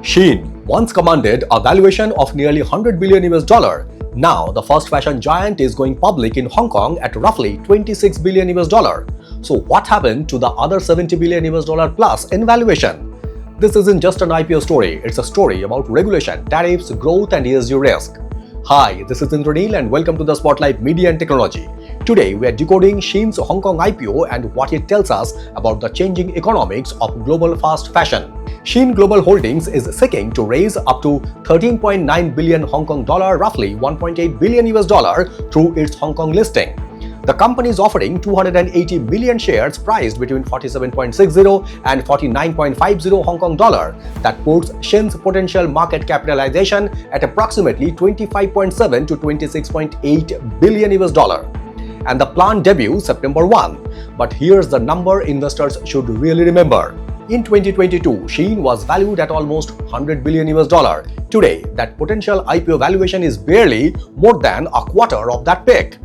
Shein once commanded a valuation of nearly 100 billion US dollar. Now, the fast fashion giant is going public in Hong Kong at roughly 26 billion US dollar. So, what happened to the other 70 billion US dollar plus in valuation? This isn't just an IPO story, it's a story about regulation, tariffs, growth, and ESG risk. Hi, this is Indranil and welcome to the Spotlight Media and Technology. Today, we are decoding Shein's Hong Kong IPO and what it tells us about the changing economics of global fast fashion. Shein Global Holdings is seeking to raise up to 13.9 billion Hong Kong dollar, roughly 1.8 billion US dollar, through its Hong Kong listing. The company is offering 280 million shares priced between 47.60 and 49.50 Hong Kong dollar. That puts Shein's potential market capitalization at approximately 25.7 to 26.8 billion US dollar. And the plan debuts September 1. But here's the number investors should really remember. In 2022, Shein was valued at almost 100 billion US dollar. Today, that potential IPO valuation is barely more than a quarter of that peak.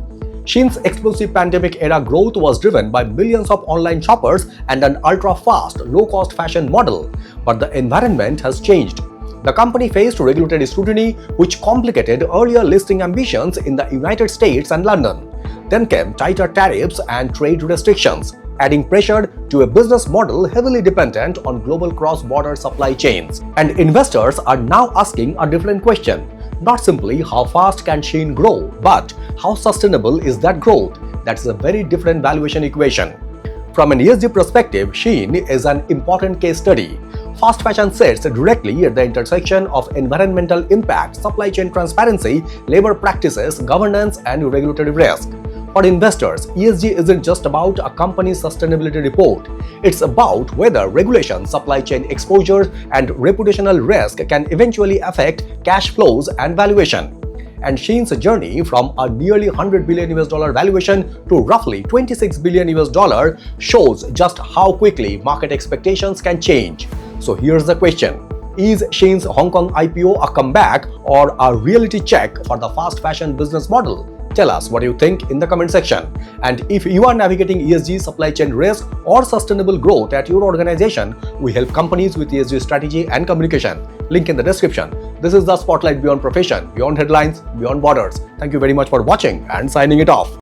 Shein's explosive pandemic-era growth was driven by millions of online shoppers and an ultra-fast, low-cost fashion model. But the environment has changed. The company faced regulatory scrutiny, which complicated earlier listing ambitions in the United States and London. Then came tighter tariffs and trade restrictions, adding pressure to a business model heavily dependent on global cross-border supply chains. And investors are now asking a different question. Not simply how fast can Shein grow, but how sustainable is that growth? That's a very different valuation equation. From an ESG perspective, Shein is an important case study. Fast fashion sits directly at the intersection of environmental impact, supply chain transparency, labor practices, governance, and regulatory risk. For investors, ESG isn't just about a company's sustainability report. It's about whether regulation, supply chain exposure, and reputational risk can eventually affect cash flows and valuation. And Shein's journey from a nearly 100 billion US dollar valuation to roughly 26 billion US dollar shows just how quickly market expectations can change. So here's the question. Is Shein's Hong Kong IPO a comeback or a reality check for the fast fashion business model? Tell us what you think in the comment section. And if you are navigating ESG, supply chain risk, or sustainable growth at your organization, we help companies with ESG strategy and communication. Link in the description. This is the Spotlight Beyond Profession, beyond headlines, beyond borders. Thank you very much for watching and signing it off.